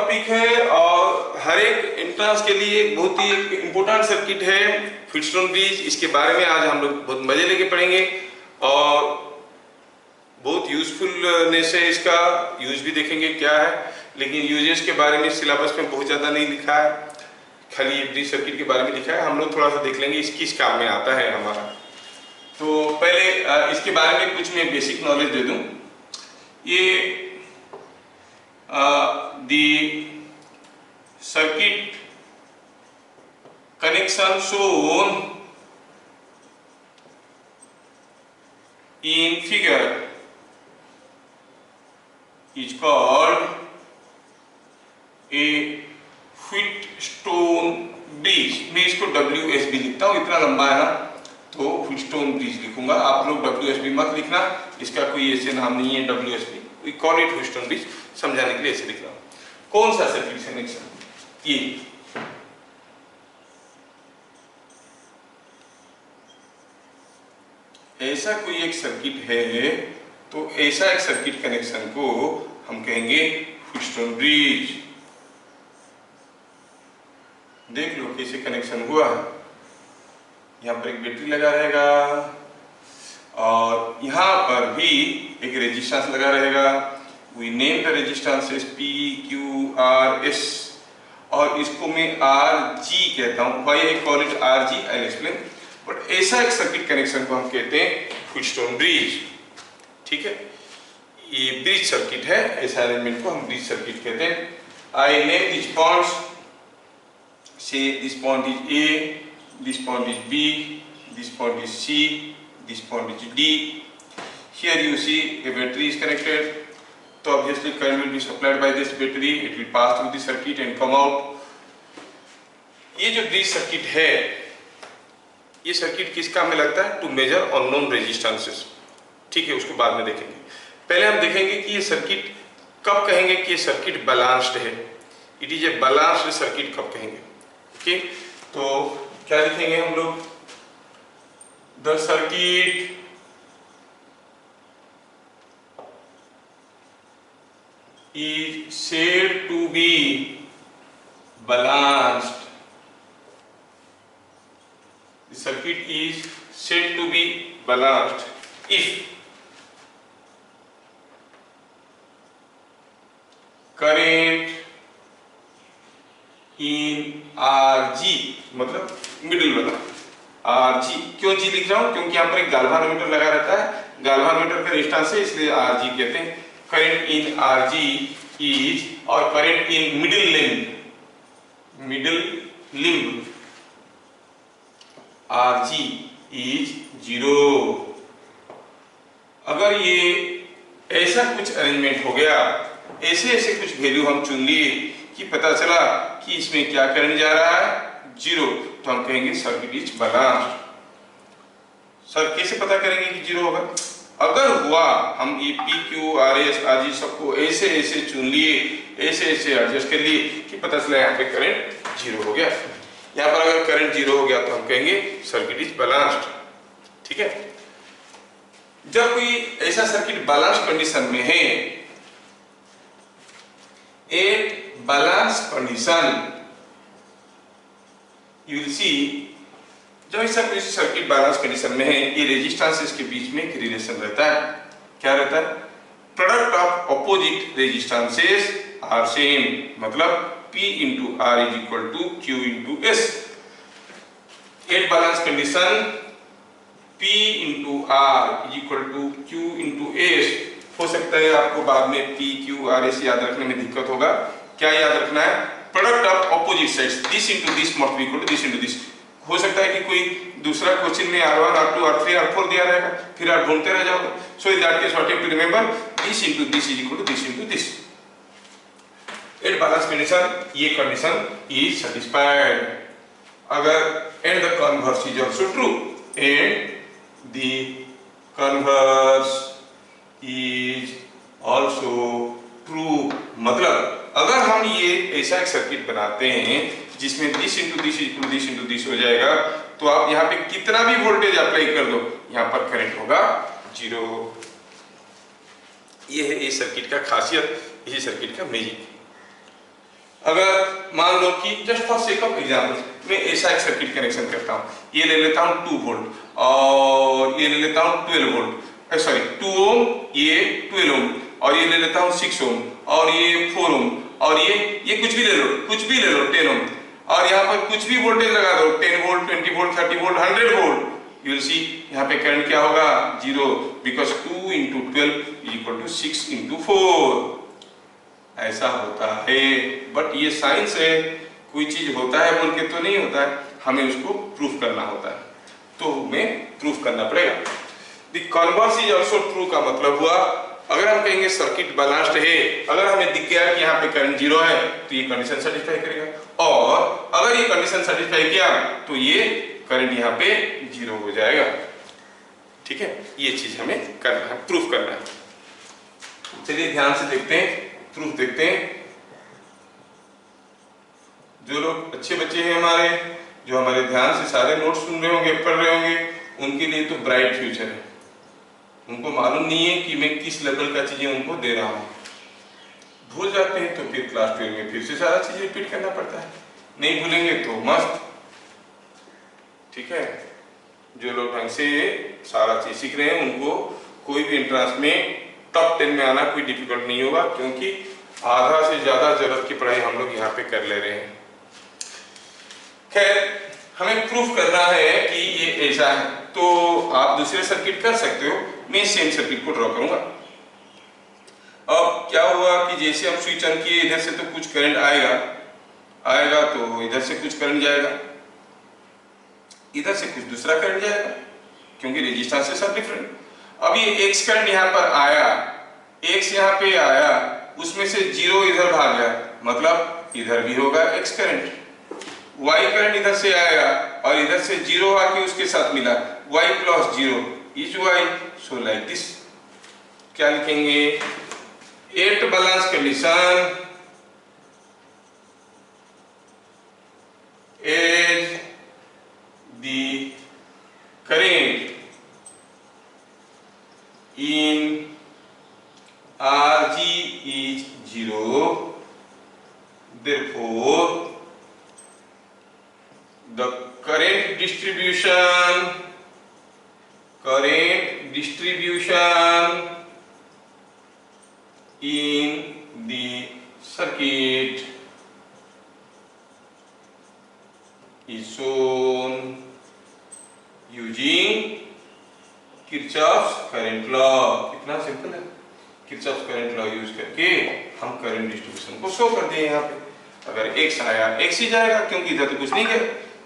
Topic है और हर एक एंट्रेंस के लिए बहुत ही इम्पोर्टेंट सर्किट है व्हीटस्टोन ब्रिज। इसके बारे में आज हम लोग बहुत मजे लेके पढ़ेंगे और बहुत यूजफुलनेस है, इसका यूज भी देखेंगे क्या है। लेकिन यूजेस के बारे में सिलेबस में बहुत ज़्यादा नहीं लिखा है, खाली ब्रिज सर्किट के बारे में लिखा है। हम लोग थोड़ा सा देख लेंगे इस किस काम में आता है हमारा। तो पहले इसके बारे में कुछ मैं बेसिक नॉलेज दे दूं। ये the circuit connection shown in figure is called a Wheatstone bridge. मैं इसको WSB लिखता हूँ, इतना लंबा है ना, तो व्हीटस्टोन ब्रिज लिखूंगा। आप लोग WSB मत लिखना, इसका कोई ऐसे नाम नहीं है WSB, we call it Wheatstone bridge. समझाने के लिए ऐसे लिख रहा हूं। कौन सा सर्किट कनेक्शन? ये ऐसा कोई एक सर्किट है, तो ऐसा एक सर्किट कनेक्शन को हम कहेंगे व्हीटस्टोन ब्रिज। देख लो कैसे कनेक्शन हुआ। यहां पर एक बैटरी लगा रहेगा और यहां पर भी एक रेजिस्टेंस लगा रहेगा। We name the resistance as P, Q, R, S और इसको मैं RG कहता हूँ। Why I call it RG? I'll explain. But ऐसा एक सर्किट कनेक्शन को हम कहते हैं व्हीटस्टोन ब्रिज। ठीक है, ये ब्रिज सर्किट है, ऐसा एलिमेंट को हम ब्रिज सर्किट कहते हैं। I name these points. Say this point is A, this point is B, this point is C, this point is D. Here you see a battery is connected. So obviously current will be supplied by this battery, it will pass through the circuit and come out. ये जो bridge circuit है, ये circuit किस काम में लगता है? To measure unknown resistances. ठीक है, उसको बाद में देखेंगे। पहले हम देखेंगे कि ये सर्किट कब कहेंगे कि ये सर्किट बैलेंस्ड है। It is a balanced circuit कब कहेंगे। ओके, तो क्या लिखेंगे हम लोग? The circuit is said to be balanced. The circuit is said to be balanced if current in RG, मतलब मिडिल वाला RG। क्यों G लिख रहा हूं? क्योंकि यहाँ पर एक गाल्वानोमीटर लगा रहता है, गाल्वानोमीटर का रेजिस्टेंस है, इसलिए RG कहते हैं। करंट इन RG is और current in middle limb RG is 0। अगर ये ऐसा कुछ अरेंजमेंट हो गया, ऐसे ऐसे कुछ वैल्यू हम चुन लिए कि पता चला कि इसमें क्या करंट जा रहा है? 0, तो हम कहेंगे सर्किट इज बैलेंस्ड। सर कैसे पता करेंगे कि 0 होगा? अगर हुआ, हम ये P, Q, R, S, RG सबको ऐसे ऐसे चुन लिए, ऐसे ऐसे एडजस्ट कर लिए कि पता चला यहाँ पे करंट 0 हो गया। यहाँ पर अगर करंट 0 हो गया तो हम कहेंगे सर्किट इज बैलेंस्ड। ठीक है, जब कोई ऐसा सर्किट बैलेंस्ड कंडीशन में है, at balance condition you will see, जब ऐसा कोई सर्किट बैलेंस कंडीशन में है, ये रेजिस्टेंसेस के बीच में एक रिलेशन रहता है। क्या रहता है? Product of opposite resistances are same, मतलब P into R is equal to Q into S। At balance condition P into R is equal to Q into S। हो सकता है आपको बाद में P, Q, R, S याद रखने में दिक्कत होगा। क्या याद रखना है? Product of opposite sides, this into this must be equal to this into this. हो सकता है कि कोई दूसरा क्वेश्चन में R1, R2, R3, R4 दिया रहेगा, फिर आप ढूंढते रह जाओगे। So in that case what you have to remember, this into this is equal to this into this. At balance condition, ये कंडीशन इज सैटिस्फाइड अगर and the converse is also true, and the converse is also true. मतलब अगर हम ये ऐसा एक circuit बनाते हैं जिसमें this into this equal this into this हो जाएगा, तो आप यहाँ पे कितना भी वोल्टेज अप्लाई कर दो, यहाँ पर करंट होगा 0। ये है इस सर्किट का खासियत, इसी सर्किट का मैजिक। अगर मान लो कि just for sake of example मैं ऐसा एक सर्किट कनेक्शन करता हूँ, ये ले लेता हूँ 2 वोल्ट और ये ले लेता हूँ 12 वोल्ट, सॉरी 2 ओम, ये 12 ओम और ये ले लेता हूँ 6 ओम और ये 4 ओम और ये कुछ भी ले लो, कुछ भी ले लो 10 ओम और यहाँ पर कुछ भी वोल्टेज लगा दो 10 volt, 20 volt, 30 volt, 100 volt, you will see यहाँ पे करंट क्या होगा, 0, because 2 into 12 equal to 6 into 4। ऐसा होता है, बट ये साइंस है, कोई चीज होता है बोल के तो नहीं होता है, हमें उसको प्रूफ करना होता है, तो हमें प्रूफ करना पड़ेगा। The converse is also true का मतलब हुआ, अगर हम कहेंगे सर्किट बैलेंस्ड है, अगर हमें दिख गया कि यहाँ पे करंट 0 है तो ये कंडीशन सेटिस्फाई करेगा, और अगर ये कंडीशन सेटिस्फाई किया तो ये करंट यहाँ पे 0 हो जाएगा। ठीक है, ये चीज हमें करना है, प्रूफ करना है। चलिए ध्यान से देखते हैं, प्रूफ देखते हैं। जो लोग अच्छे बच्चे हैं हमारे, जो हमारे ध्यान से सारे नोट्स सुन रहे होंगे, पढ़ रहे होंगे, उनके लिए तो ब्राइट फ्यूचर है। उनको मालूम नहीं है कि मैं किस लेवल का चीजें उनको दे रहा हूँ। भूल जाते हैं तो फिर क्लास 12 में फिर से सारा चीज रिपीट करना पड़ता है, नहीं भूलेंगे तो मस्त। ठीक है, जो लोग ढंग से सारा चीज सीख रहे हैं उनको कोई भी एंट्रेंस में टॉप 10 में आना कोई डिफिकल्ट नहीं होगा, क्योंकि आधा से ज्यादा जरूरत की पढ़ाई हम लोग यहाँ पे कर ले रहे हैं। खैर, हमें प्रूफ करना है कि ये ऐसा है, तो आप दूसरे सर्किट कर सकते हो, मैं सेम सर्किट को ड्रॉ करूंगा। अब क्या हुआ कि जैसे हम स्विच ऑन किए, इधर से तो कुछ करंट आएगा तो इधर से कुछ करंट जाएगा, इधर से कुछ दूसरा करंट जाएगा, क्योंकि रेजिस्टेंसेस आर डिफरेंट। अब ये एक्स करंट यहाँ पर आया, एक्स यहाँ पे आया, उसमें से 0 इधर भाग गया, मतलब इधर भी होगा एक्स करंट। वाई करंट इधर से आया और इधर से 0 आके उसके साथ मिला, y plus 0 is y, so like this. क्या लिखेंगे, at balance condition as the current in Rg is 0, therefore the current distribution in the circuit is shown using Kirchhoff's current law. कितना सिंपल है, किरचॉफ्स करंट लॉ यूज करके हम current distribution को show कर दिए। यहाँ पे अगर x आया x ही जाएगा, क्योंकि इधर तो कुछ नहीं गया,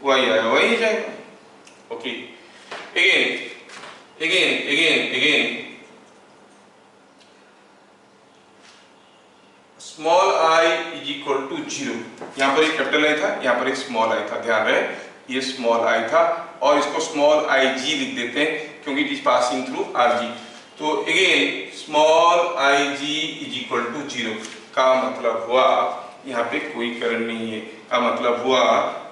y आया y ही जाएगा। Okay, again small i is equal to 0। यहाँ पर एक कैपिटल आई था, यहाँ पर एक स्मॉल आई था, ध्यान रहे ये स्मॉल आई था और इसको स्मॉल ig लिख देते हैं क्योंकि it is passing through Rg। तो again small ig is equal to 0 का मतलब हुआ यहाँ पे कोई करंट नहीं है, का मतलब हुआ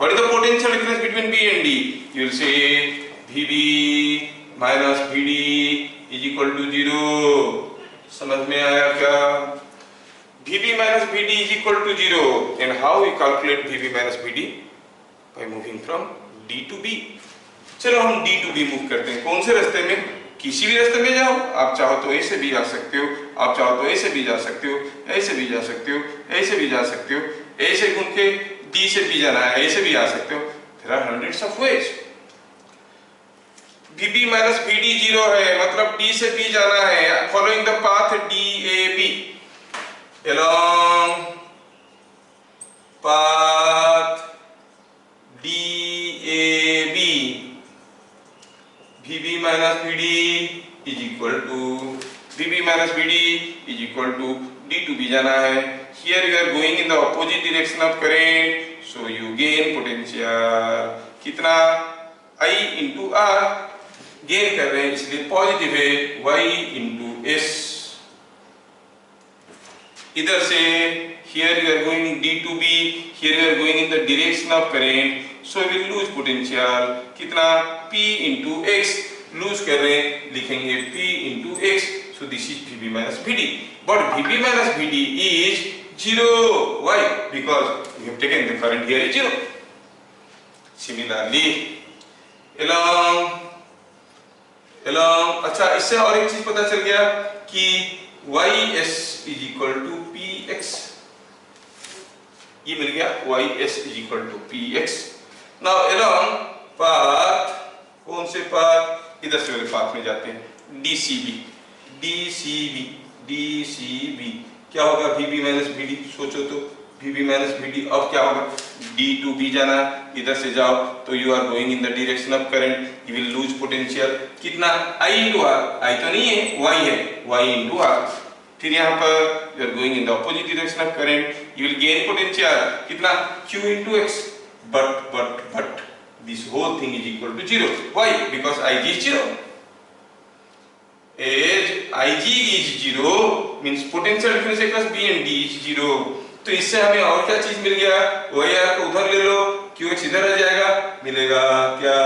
what is the potential difference between B and D, you will say VB minus VD is equal to 0। समझ में आया क्या? VB minus VD is equal to 0, and how we calculate VB minus VD? By moving from D to B। चलो हम D to B move करते हैं। कौन से रास्ते में? किसी भी रास्ते में जाओ, आप चाहो तो ऐसे भी जा सकते हो, आप चाहो तो ऐसे भी जा सकते हो, ऐसे भी जा सकते हो, ऐसे भी जा सकते हो, ऐसे घूम के D से B जाना है, ऐसे भी आ सकते हो। There are hundreds of ways। VB minus VD 0 है, मतलब D से B जाना है, following the path DAB, along path DAB, VB minus VD is equal to VB minus VD is equal to D to B जाना है। Here you are going in the opposite direction of current, so you gain potential कितना I into R, gain कर रहे हैं इसलिए positive है, Y into S। इधर से here you are going D to B, here you are going in the direction of current, so we will lose potential कितना P into X, lose कर रहे हैं, लिखेंगे P into X, so this is VB minus VD, but VB minus VD is 0. Why? Because we have taken the current here is 0. Similarly, along अच्छा, इससे और एक चीज पता चल गया कि ys is equal to px. ये मिल गया ys is equal to px. Now along path, कौन से पाथ? इधर से वाले पाथ में जाते हैं, dcb क्या होगा? vb minus vd. सोचो तो vb माइनस vd. अब क्या होगा? d to b जाना, इधर से जाओ तो you are going in the direction of current, you will lose potential. कितना? I into r. I तो नहीं है, y है, y into r. फिर यहाँ पर you are going in the opposite direction of current, you will gain potential. कितना? q into x. But this whole thing is equal to 0. Why? Because Ig is 0. As Ig is 0 means potential difference across B and D is 0. तो इससे हमें और क्या चीज मिल गया? YR को उधर ले लो, QX इधर आ जाएगा, मिलेगा क्या?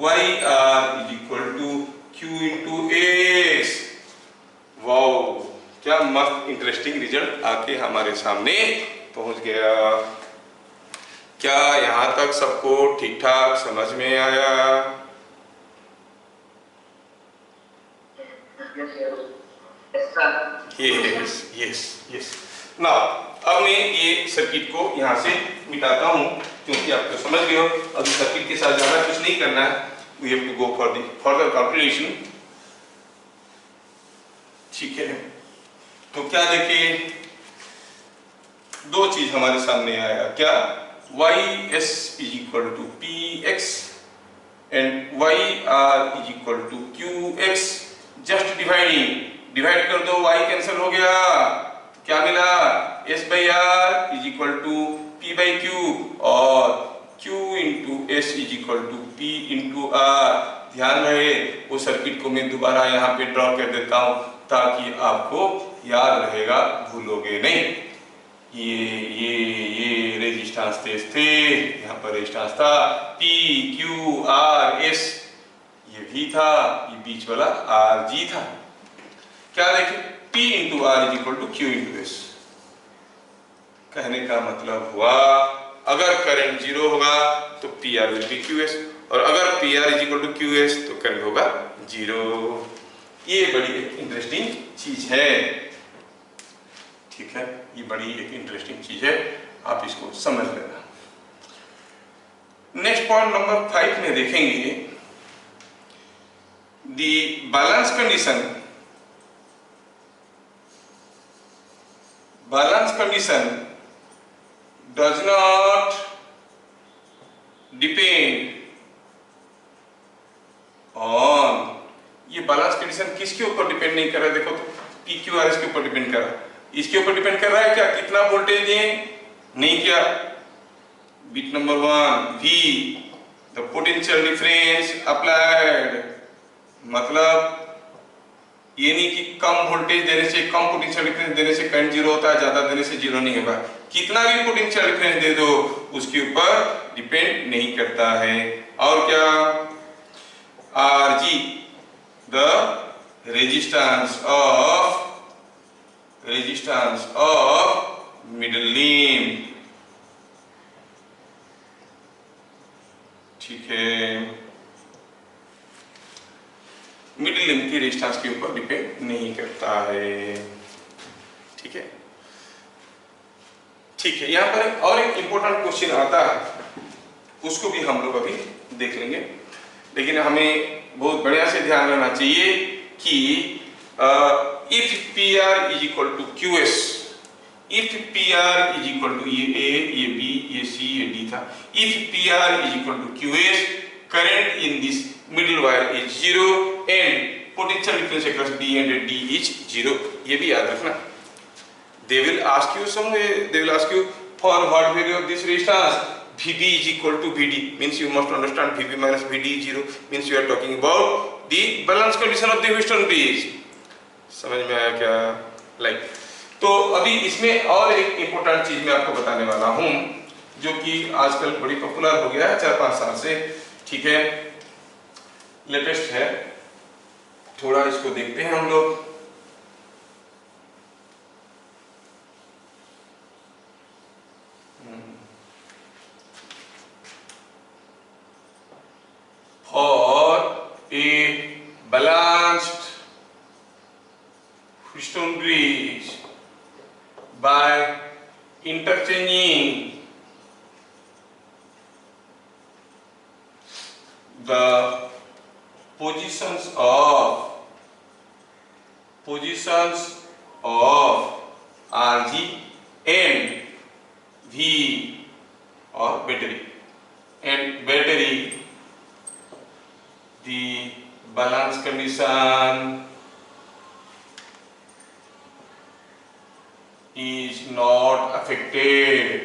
YR is equal to Q into X. Wow, क्या मस्त इंटरेस्टिंग रिजल्ट आके हमारे सामने पहुंच गया. क्या यहाँ तक सबको ठीक ठाक समझ में आया? यस. नाउ अब मैं ये सर्किट को यहाँ से मिटाता हूँ, क्योंकि आप तो समझ गए हो. अब सर्किट के साथ ज्यादा कुछ नहीं करना है. We have to go for the further calculation. ठीक है, तो क्या देखिए, दो चीज हमारे सामने आया. क्या? ys is equal to px and yr is equal to qx. Just divide कर दो, y कैंसिल हो गया. क्या मिला? s by r is equal to p by q और q into s is equal to p into r. ध्यान रहे, वो सर्किट को मैं दोबारा यहाँ पे ड्रॉ कर देता हूँ ताकि आपको याद रहेगा, भूलोगे नहीं. ये रेजिस्टेंस थे, यहाँ पर रेजिस्टेंस था P, Q, R, S. ये भी था, ये बीच वाला RG था. क्या देखें? P into R is equal to Q into S. कहने का मतलब हुआ, अगर करंट 0 होगा तो PR will be QS, और अगर PR is equal to QS तो करंट होगा 0. ये बड़ी इंटरेस्टिंग चीज है. ठीक है, ये बड़ी एक इंटरेस्टिंग चीज है, आप इसको समझ लेना. नेक्स्ट पॉइंट नंबर 5 में देखेंगे, the balance condition does not depend on. ये बैलेंस कंडीशन किसके ऊपर डिपेंड नहीं कर रहा है? देखो तो PQRS के ऊपर डिपेंड कर रहा है. इसके ऊपर डिपेंड कर रहा है क्या? कितना वोल्टेज दें? नहीं. क्या? Bit number 1 V, the potential difference applied. मतलब ये नहीं कि कम वोल्टेज देने से, कम पोटेंशियल डिफरेंस देने से करंट 0 होता है, ज्यादा देने से 0 नहीं होगा. कितना भी पोटेंशियल डिफरेंस दे दो उसके ऊपर डिपेंड नहीं करता है. और क्या? RG, the resistance of middle limb. ठीक है, मिडिल लिम्ब की रेजिस्टेंस के ऊपर डिपेंड नहीं करता है. ठीक है, यहाँ पर और एक इंपॉर्टेंट क्वेश्चन आता है, उसको भी हम लोग अभी देख लेंगे. लेकिन हमें बहुत बढ़िया से ध्यान रखना चाहिए कि if PR is equal to QS, if PR is equal to ये A, ये B, ये C, ये D था. If PR is equal to QS, current in this middle wire is 0 and potential difference across B and D is 0. ये भी याद रखना. They will ask you for what value of this resistance? VB is equal to VD, means you must understand VB minus VD is 0, means you are talking about the balance condition of the Wheatstone bridge. समझ में आया क्या? तो अभी इसमें और एक important चीज मैं आपको बताने वाला हूं, जो कि आजकल बड़ी पॉपुलर हो गया है 4-5 साल से. ठीक है, लेटेस्ट है, थोड़ा इसको देखते हैं हम लोग. balanced Wheatstone bridge by interchanging the positions of RG and V or battery, the balance condition is not affected.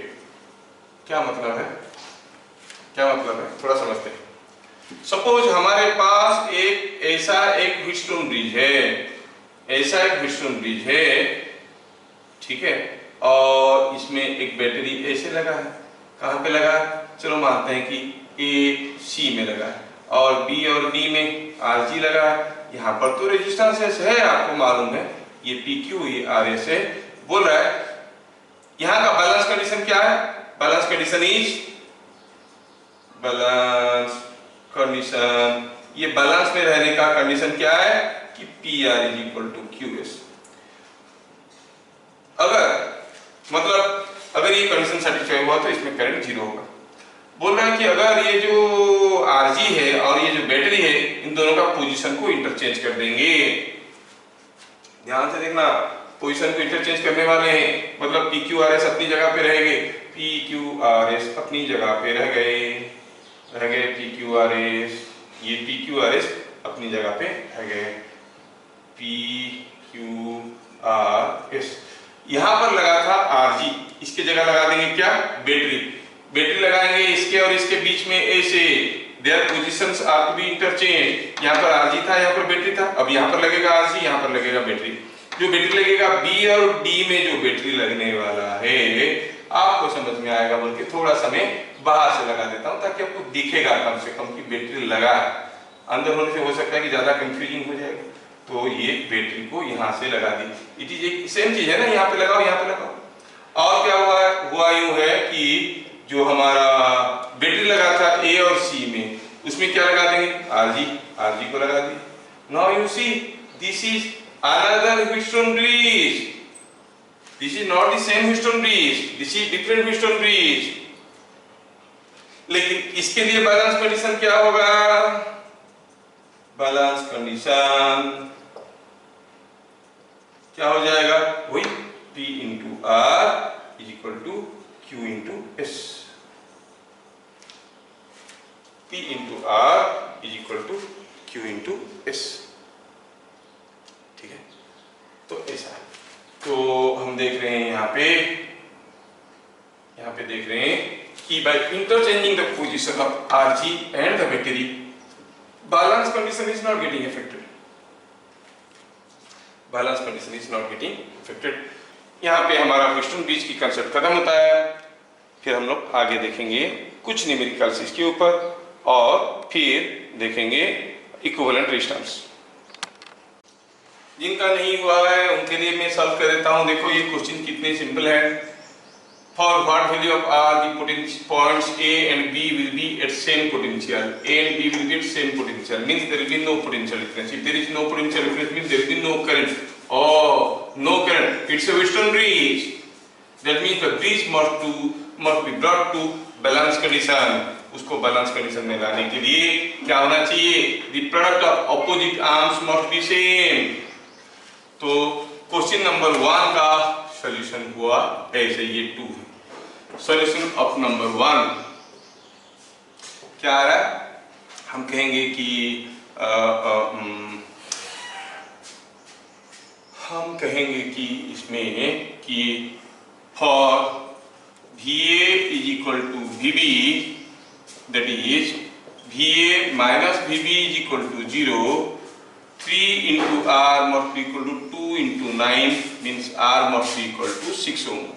क्या मतलब है? थोड़ा समझते हैं। सपोज हमारे पास ऐसा एक व्हीटस्टोन ब्रिज है, ठीक है, और इसमें एक बैटरी ऐसे लगा है। कहाँ पे लगा है? चलो मानते हैं कि ए सी में लगा है और बी और डी में आर जी लगा है। यहाँ पर तो रेजिस्टेंस है, आपको मालूम है, ये पी क्यू, ये आर एस है। बोल रहा है यहाँ का बैलेंस कंडीशन क्या है? बैलेंस कंडीशन, ये बैलेंस में रहने का कंडीशन क्या है कि P R is equal to Q S. अगर ये कंडीशन सेटिस्फाई हुआ तो इसमें करंट जीरो होगा। बोल रहा है कि अगर ये जो आरजी है और ये जो बैटरी है, इन दोनों का पोजीशन को इंटरचेंज कर देंगे। ध्यान से देखना, पोजीशन को इंटरचेंज करने वाले हैं, मतलब पी क्यू आर एस अपनी जगह पे रहेंगे, पी क्यू आर एस अपनी जगह पे रह गए पी क्यू आर एस, ये पी क्यू आर एस अपनी जगह पे रह गए, पी क्यू आर एस। यहां पर लगा था आरजी, इसके जगह लगा देंगे क्या? बैटरी लगाएंगे इसके और इसके बीच में ऐसे, their positions are to be interchange. यहाँ पर आरजी था, यहाँ पर बैटरी था, अब यहाँ पर लगेगा आरजी, यहाँ पर लगेगा बैटरी। जो बैटरी लगेगा बी और डी में, जो बैटरी लगने वाला है, आपको समझ में आएगा बोल के थोड़ा सा मैं बाहर से लगा देता हूँ ताकि आपको दिखेगा कम से कम कि बैटरी लगा है। अंदर होने से हो सकता है कि ज्यादा कंफ्यूजिंग हो जाएगा, तो ये बैटरी को यहाँ से लगा दी। इट इज एक सेम चीज है ना, यहाँ पे लगाओ, यहाँ पे लगाओ। और क्या हुआ यूं है कि जो हमारा बैटरी लगा था ए और सी में, उसमें क्या लगा देंगे? आरजी को लगा दी। Now you see, this is another Wheatstone bridge. This is not the same Wheatstone bridge. This is different Wheatstone bridge. लेकिन इसके लिए बैलेंस कंडीशन क्या होगा? बैलेंस कंडीशन क्या हो जाएगा? वही P into R is equal to Q into S. P into R is equal to Q into S. ठीक है, तो ऐसा है। तो हम देख रहे हैं यहाँ पे देख रहे हैं कि by interchanging the position of RG and the battery, balance condition is not getting affected. यहाँ पे हमारा व्हीटस्टोन ब्रिज की कंसेप्ट खत्म होता है। फिर हम लोग आगे देखेंगे कुछ न्यूमेरिकल्स इसके ऊपर और फिर देखेंगे इक्विवेलेंट रेजिस्टेंस। जिनका नहीं हुआ है उनके लिए मैं सॉल्व कर देता हूं। देखो ये क्वेश्चन कितने सिंपल है। For what value of R the potential points A and B will be at same potential, A and B will be at same potential, means there will be no potential difference. If there is no potential difference means there will be no current. No current, it's a Wheatstone bridge, that means the bridge must be brought to balance condition. उसको balance condition में लाने के लिए क्या होना चाहिए? The product of opposite arms must be same. तो question number 1 का सॉल्यूशन हुआ ऐसे, ये 2 है। सॉल्यूशन ऑफ नंबर 1 क्या आ रहा है? हम कहेंगे कि इसमें कि for VA is equal to VB, that is VA minus VB is equal to 0, 3 into R must be equal to 2 into 9 means R must be equal to 6 ohm।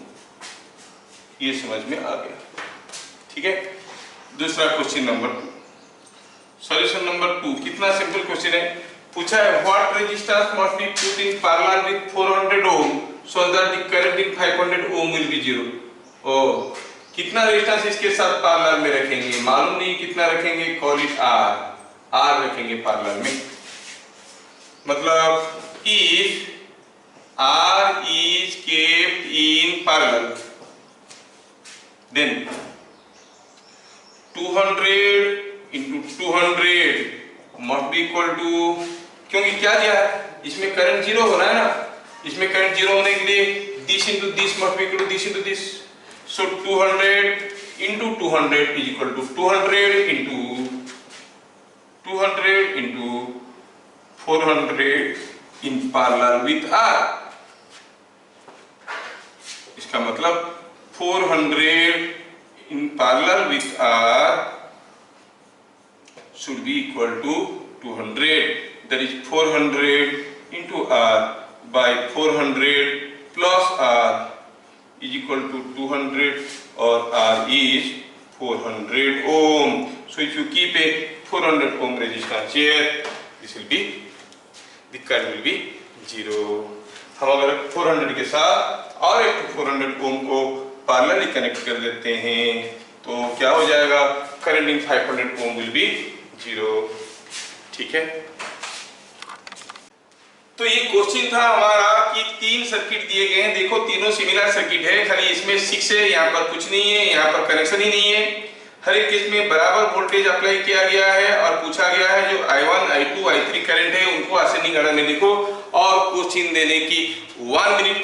ये समझ में आ गया, ठीक है। दूसरा क्वेश्चन नंबर 2, सॉल्यूशन नंबर 2 कितना simple question है। पूछा है what resistance must be put in parallel with 400 ohm so that the current in 500 ohm will be 0। कितना रेजिस्टेंस इसके साथ पैरेलल में रखेंगे? मालूम नहीं कितना रखेंगे, कॉल इट R रखेंगे पैरेलल में। मतलब if R is kept in parallel, then 200 into 200 must be equal to, क्योंकि क्या दिया है इसमें करंट जीरो होना है ना, इसमें करंट जीरो होने के लिए this into this must be equal to this into this, so 200 into 200 is equal to 200 into 400 in parallel with R. इसका मतलब 400 in parallel with R should be equal to 200. That is 400 into R by 400 plus R is equal to 200, or R is 400 ohm. So if you keep a 400 ohm resistance here, this will be, the current will be 0. हम अगर 400 के साथ और एक 400 ohm को parallelly connect कर देते हैं तो क्या हो जाएगा, current in 500 ohm will be 0. ठीक है, तो ये क्वेश्चन था हमारा कि तीन सर्किट दिए गए हैं, देखो तीनों सिमिलर सर्किट है, खाली इसमें 6 है, यहाँ पर कुछ नहीं है, यहाँ पर कनेक्शन ही नहीं है, हर एक केस में बराबर वोल्टेज अप्लाई किया गया है और पूछा गया है जो I1, I2, I3 करंट है उनको असेंडिंग ऑर्डर में लिखो, और क्वेश्चन देने की 1 मिनट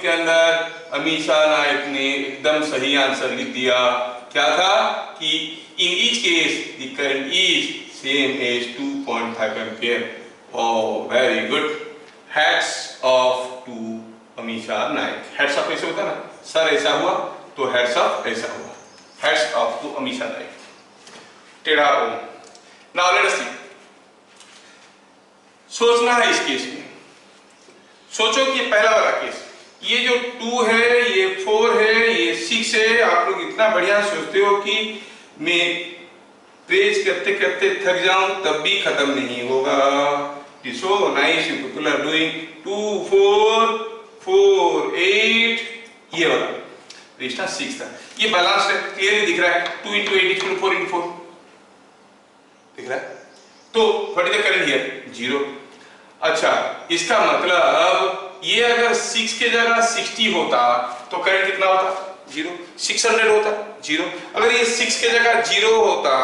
के अंदर अमीशा नायक ने एकदम सही आंसर लिख दिया। क्या था कि in each case the current is same as 2.5 ampere. Oh, very good. Hats off to Amisha Nayak. Hats off ऐसे होता ना, सर ऐसा हुआ तो hats off ऐसा हुआ। Hats off to अमीशा नायक। टेढ़ा ओम। Now let us see. सोचना है इस केस में। सोचो कि पहला वाला केस, ये जो 2 है, ये 4 है, ये 6 है, आप लोग इतना बढ़िया सोचते हो कि मैं प्रेज करते करते थक जाऊं तब भी खत्म नहीं होगा। So nice, you people are doing 2, 4, 4, 8, ये वाला रेजिस्टेंस 6 था, ये बैलेंस है, क्लियरली दिख रहा है, 2 into 8 equal to 4 into 4 दिख रहा है, तो what is the current here, 0। अच्छा, इसका मतलब ये अगर 6 के जगह 60 होता तो करंट कितना होता, 0, 600 होता, 0। अगर ये 6 के जगह 0 होता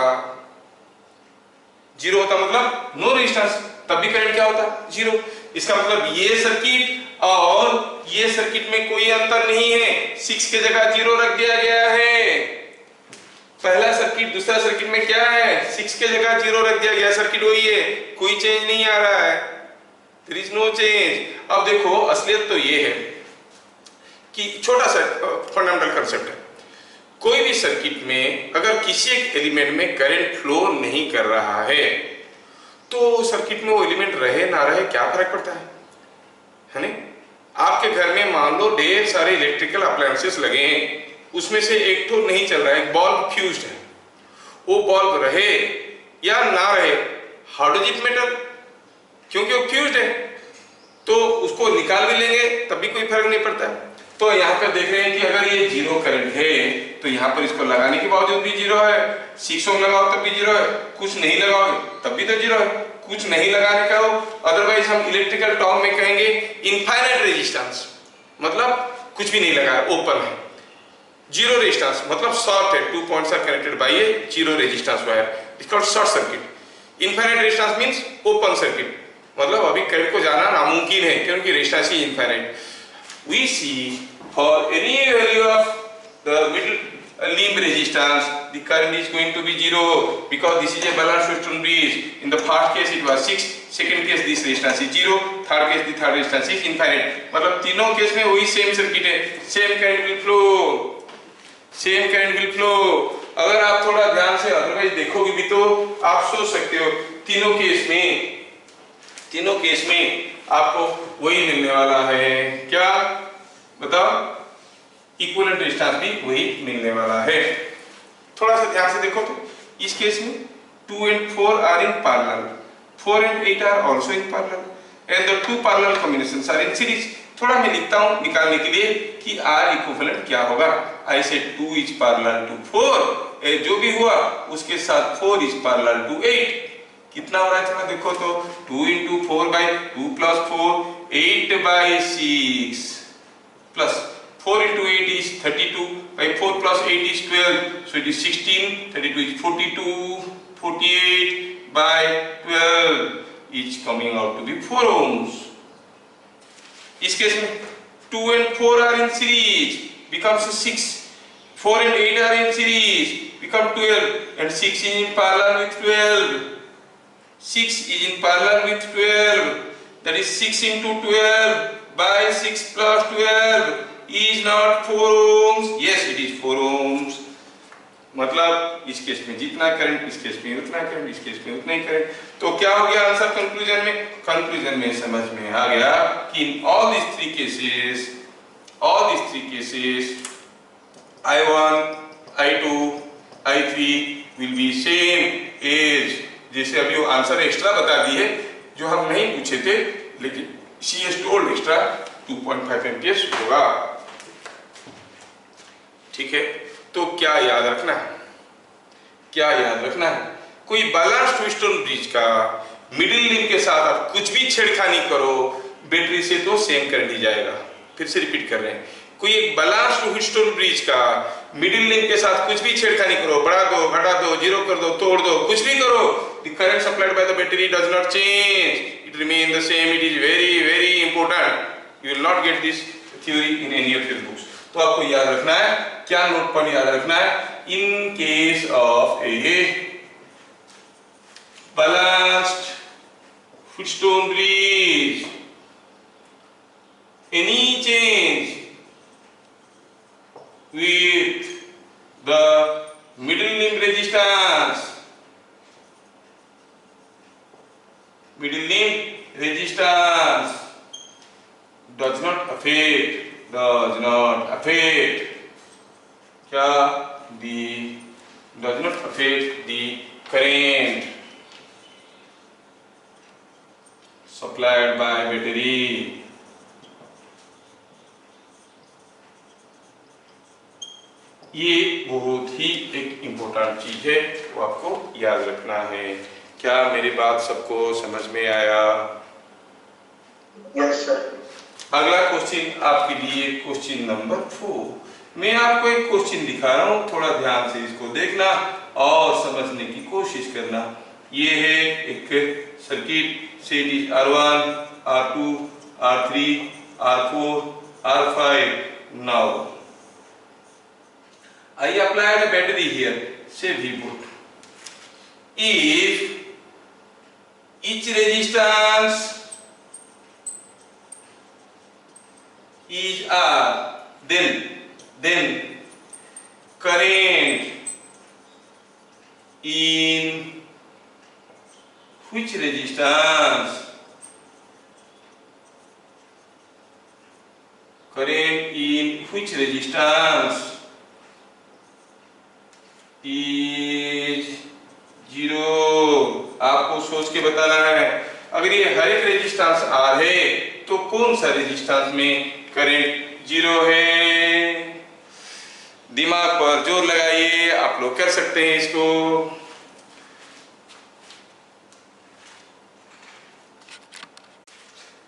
मतलब नो रेजिस्टेंस, तब भी करंट क्या होता, 0। इसका मतलब ये सर्किट और ये सर्किट में कोई अंतर नहीं है, 6 के जगह 0 रख दिया गया है। पहला सर्किट दूसरा सर्किट में क्या है, 6 के जगह 0 रख दिया गया, सर्किट वही है, कोई चेंज नहीं आ रहा है, देयर इज नो चेंज। अब देखो असलियत तो ये है कि छोटा सा फंडामेंटल कंसेप्ट है, कोई भी सर्किट में अगर किसी एक एलिमेंट में करंट फ्लो नहीं कर रहा है तो सर्किट में वो एलिमेंट रहे ना रहे क्या फर्क पड़ता है नहीं? आपके घर में मान लो ढेर सारे इलेक्ट्रिकल अप्लायंसेस लगे हैं, उसमें से एक तो नहीं चल रहा है, बल्ब फ्यूज्ड है, वो बल्ब रहे या ना रहे, हाउ डज इट मैटर, क्योंकि वो फ्यूज्ड है तो उसको निकाल भी लेंगे तब भी कोई फर्क नहीं पड़ता। तो यहाँ पर देख रहे हैं कि अगर ये 0 करंट है तो यहाँ पर इसको लगाने के बावजूद भी 0 है, 6 ओम लगाओ तब भी 0 है, कुछ नहीं लगाओगे तब भी तो 0 है, कुछ नहीं लगाने का हो, अदरवाइज हम इलेक्ट्रिकल टर्म में कहेंगे इनफाइनाइट रेजिस्टेंस, मतलब कुछ भी नहीं लगा, ओपन है। 0 रेजिस्टेंस मतलब शॉर्ट है, 2 points are connected by a 0 resistance wire, it's called short circuit. Infinite resistance means open circuit, मतलब अभी करंट को जाना नामुमकिन है क्योंकि रेजिस्टेंस ही infinite. We see for any value of the middle limb resistance, the current is going to be 0 because this is a balanced Wheatstone bridge. In the first case it was 6, second case this resistance is 0, third case the third resistance is infinite. मतलब तीनों case में वही same circuit है, same current will flow, same current will flow. अगर आप थोड़ा ध्यान से अदरवाइज देखोगे भी तो आप सोच सकते हो तीनों केस में आपको वही मिलने वाला है, क्या बताओ, इक्विवेलेंट रेजिस्टेंस भी वही मिलने वाला है। थोड़ा सा ध्यान से देखो तो इस केस में 2 and 4 are in parallel, 4 and 8 are also in parallel and the two parallel combinations are in series। थोड़ा मैं लिखता हूं निकालने के लिए कि R इक्विवेलेंट क्या होगा। I said 2 is parallel to 4, जो भी हुआ उसके साथ 4 is parallel to 8, कितना हो रहा है थोड़ा देखो तो, 2 into 4 by 2 plus 4, 8 by 6 plus 4 into 8 is 32 by 4 plus 8 is 12, so it is 16, 32 is 42, 48 by 12 is coming out to be 4 ohms. इस केस में 2 and 4 are in series, becomes 6. 4 and 8 are in series, become 12, and 6 is in parallel with 12. 6 is in parallel with 12, that is 6 into 12 by 6 plus 12 is not 4 ohms. Yes, it is 4 ohms. मतलब इस case में जितना current, इस case में उतना current, इस case में उतना ही करंट। तो क्या हो गया आंसर कंक्लूजन में? कंक्लूजन में समझ में आ गया कि in all these three cases I1, I2, I3 will be same as, जैसे अभी वो आंसर एक्स्ट्रा बता दिए जो हम नहीं पूछे थे, लेकिन she has told extra 2.5 amperes होगा। ठीक है, तो क्या याद रखना है? क्या याद रखना है? कोई बैलेंस्ड व्हीटस्टोन ब्रिज का मिडिल लिंक के साथ आप कुछ भी छेड़खानी करो, बैटरी से तो सेम करंट ही जाएगा। फिर से रिपीट कर रहे हैं, कोई एक बैलेंस्ड व्हीटस्टोन ब्रिज का मिडिल लिंक के साथ कुछ भी छेड़खानी करो, बढ़ा दो, घटा दो, जीरो कर दो, तोड़ दो, कुछ भी करो, the current supplied by the battery does not change, it remain the same. It is very very important. You will not get this theory in any of your books. तो आपको याद रखना है, क्या नोट पॉइंट याद रखना है? In case of a balanced Wheatstone bridge, any change with the middle limb resistance does not affect क्या does not affect the current supplied by battery. ये बहुत ही एक इम्पोर्टेंट चीज है, वो आपको याद रखना है। क्या मेरी बात सबको समझ में आया? Yes sir. अगला क्वेश्चन आपके लिए क्वेश्चन नंबर 4। मैं आपको एक क्वेश्चन दिखा रहा हूँ, थोड़ा ध्यान से इसको देखना और समझने की कोशिश करना। ये है एक सर्किट, से it is R1, R2, R3, R4, R5. Now I applied a battery here, say V put. If each resistance is R, then current in which resistance? Current in which resistance is 0? आपको सोच के बताना है। अगर ये हर एक resistance R है तो कौन सा रेजिस्टेंस में करंट 0 है? दिमाग पर जोर लगाइए, आप लोग कर सकते हैं इसको।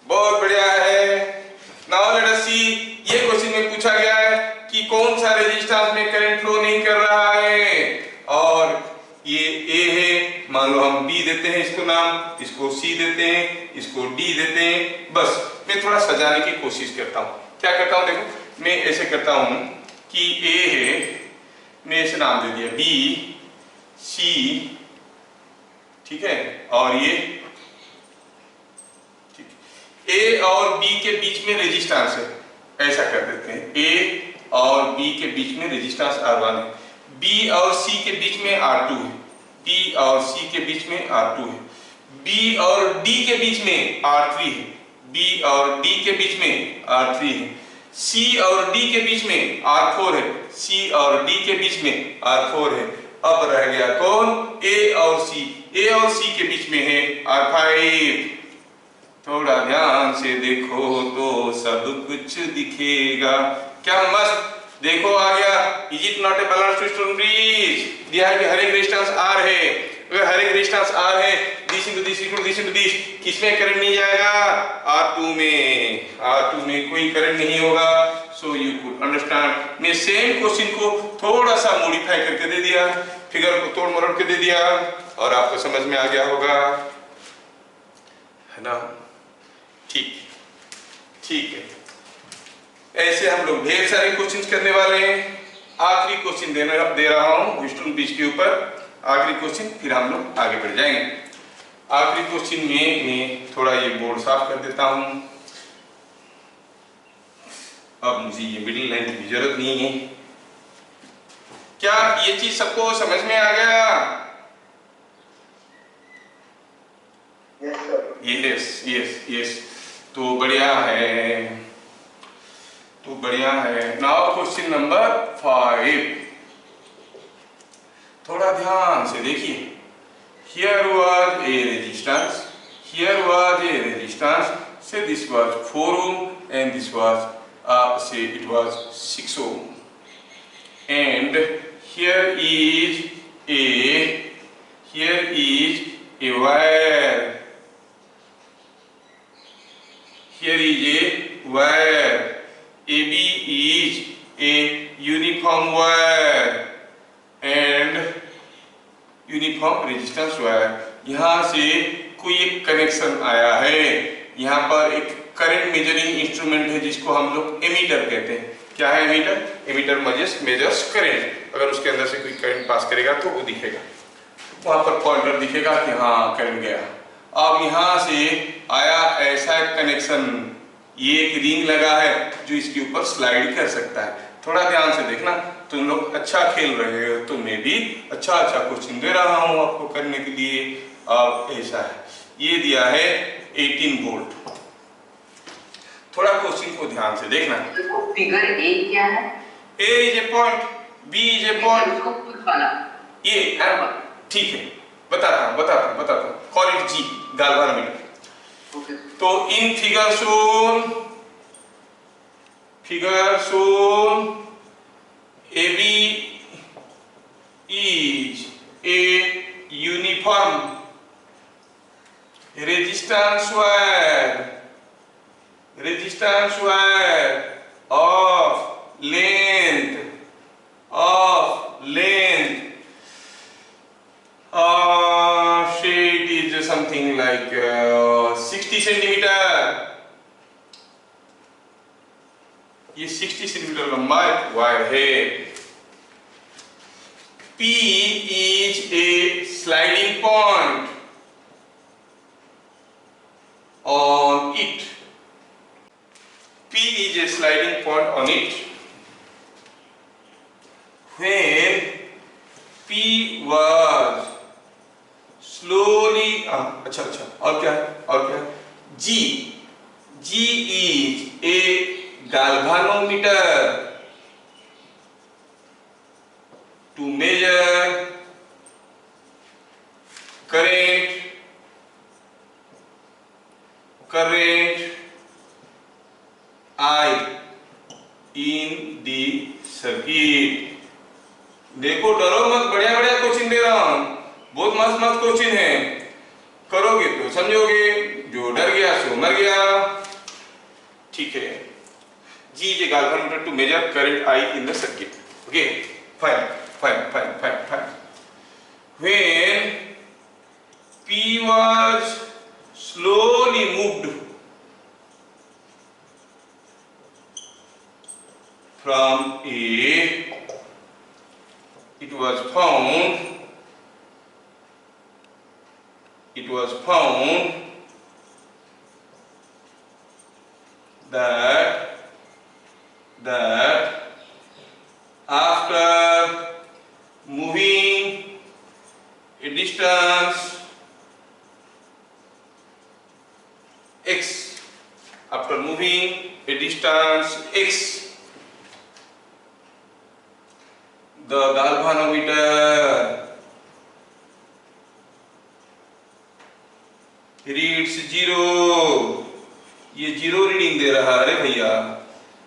बहुत बढ़िया है। नाउ लेट अस सी, ये क्वेश्चन में पूछा गया है कि कौन सा रेजिस्टेंस में करंट फ्लो नहीं कर रहा है, और ये A है, मान लो हम B देते हैं इसको नाम, इसको C देते हैं, इसको D देते हैं। बस मैं थोड़ा सजाने की कोशिश करता हूँ। क्या करता हूँ देखो, मैं ऐसे करता हूँ कि A है, मैं इसे नाम दे दिया B, C, ठीक है, और ये A और B के बीच में रेजिस्टेंस है, ऐसा कर देते हैं। A और B के बीच में रेजिस्टेंस R1 है, B और C के बीच में R2 है, B और C के बीच में R2 है, B और D के बीच में R3 है, B और D के बीच में R3 है, C और D के बीच में R4 है, C और D के बीच में R4 है। अब रह गया कौन? A और C। A और C के बीच में है R5। थोड़ा ध्यान से देखो तो सब कुछ दिखेगा। क्या मस्त, देखो आ गया। Is it not a balanced Wheatstone bridge? दिया है कि हर एक रेजिस्टेंस R है, अगर हर एक रेजिस्टेंस R है, this into this into this into this, किसमें करंट नहीं जाएगा? R2 में, R2 में कोई करंट नहीं होगा। So you could understand. मैं सेम क्वेश्चन को थोड़ा सा मॉडिफाई करके दे दिया, फिगर को तोड़ मरोड़ के दे दिया और आपको समझ में आ गया होगा, है ना? ठीक है। ऐसे हम लोग ढेर सारे क्वेश्चंस करने वाले हैं। आखिरी क्वेश्चन दे रहा हूं व्हीटस्टोन ब्रिज के ऊपर, आखिरी क्वेश्चन, फिर हम लोग आगे बढ़ जाएंगे। आखिरी क्वेश्चन में मैं थोड़ा ये बोर्ड साफ कर देता हूं। अब मुझे ये मिडिल लाइन की जरूरत नहीं है। क्या ये चीज सबको समझ में आ गया? यस। तो बढ़िया है। नाउ क्वेश्चन नंबर 5, थोड़ा ध्यान से देखिए। Here was a resistance, say this was 4 ohm and this was say it was 6 ohm, and here is a wire. AB is a uniform wire and uniform resistance wire. यहाँ से कोई एक connection आया है, यहाँ पर एक करंट मेजरिंग इंस्ट्रूमेंट है जिसको हम लोग एमीटर कहते हैं। क्या है एमीटर? Ammeter measures current. अगर उसके अंदर से कोई करंट पास करेगा तो वो दिखेगा, वहां पर पॉइंटर दिखेगा कि हाँ करंट गया। अब यहाँ से आया ऐसा कनेक्शन, ये एक रिंग लगा है जो इसके ऊपर स्लाइड कर सकता है। थोड़ा ध्यान से देखना, तुम लोग अच्छा खेल रहे हो तो मैं भी अच्छा क्वेश्चन दे रहा हूं आपको करने के लिए। अब ऐसा है, ये दिया है 18 वोल्ट। थोड़ा क्वेश्चन को ध्यान से देखना। फिगर ए क्या है? A is a point, B is a point, ये ठीक है। बताता हूं। Call it G, galvanometer. तो in figure shown AB is a uniform resistance wire of length say it is something like 60 centimeter। ये 60 centimetre लंबा वायर है। P is a sliding point on it। P is a sliding point on it when P was slowly अच्छा और क्या है? G is a galvanometer to measure current I in the circuit। देखो डरो मत, बढ़िया क्वेश्चन दे रहा हूं, बहुत मस्त क्वेश्चन है। करोगे तो समझोगे, जो डर गया सो मर गया। ठीक है। G is a galvanometer to measure current I in the circuit। Okay, fine। When P was slowly moved from A, it was found that after moving a distance x, the galvanometer reads 0। ये 0 reading दे रहा है भैया,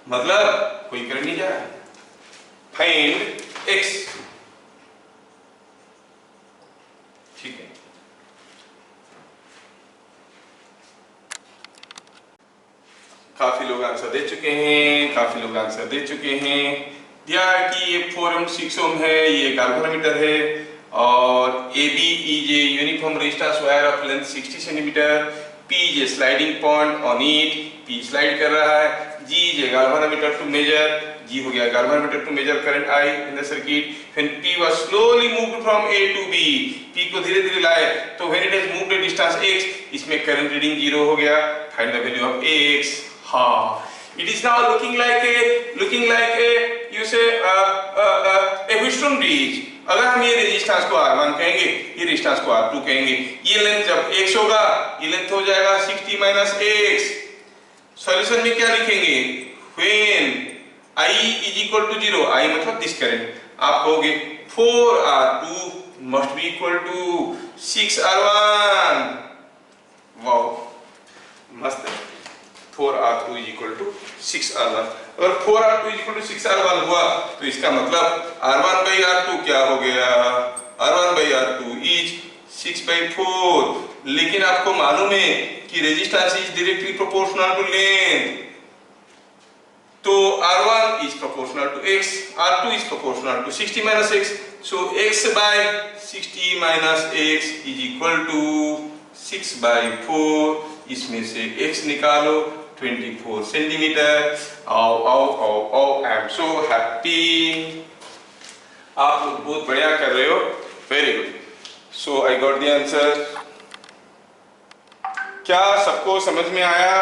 मतलब कोई current नहीं जा रहा। Find x। ठीक, आंसर दे चुके हैं, काफी लोग आंसर दे चुके हैं। दिया कि ये 4 ओम 6 ओम है, ये गैल्वेनोमीटर है और AB is a uniform resistance wire of length 60 cm, P is a sliding point on it, P slide कर रहा है, G is a galvanometer to measure, G हो गया galvanometer to measure current I in the circuit, when P was slowly moved from A to B, P को धीरे धीरे लाए तो when it has moved a distance x, इसमें current reading 0 हो गया, find the value of x। हाँ, it is now looking like a you say a Wheatstone bridge। अगर हम ये रेजिस्टेंस को R1 कहेंगे, ये रेजिस्टेंस को R2 कहेंगे, ये लेंथ जब x होगा, ये लेंथ हो जाएगा 60 माइनस x। सॉल्यूशन में क्या लिखेंगे? When I is equal to 0, I मतलब दिस करंट, आप कहोगे 4R2 must be equal to 6R1। Wow, मस्त है। 4R2 is equal to 6R1। अगर 4R2 is equal to 6R1 हुआ तो इसका मतलब R1 by R2 क्या हो गया? R1 by R2 is 6 by 4। लेकिन आपको मालूम है कि resistance is directly proportional to length, तो R1 is proportional to x, R2 is proportional to 60 minus x, so x by 60 minus x is equal to 6 by 4। इसमें से x निकालो 24 centimetre. आओ आओ आओ आओ, आई एम सो हैप्पी, आप लोग बहुत बढ़िया कर रहे हो, very good. So I got the answer. क्या सबको समझ में आया?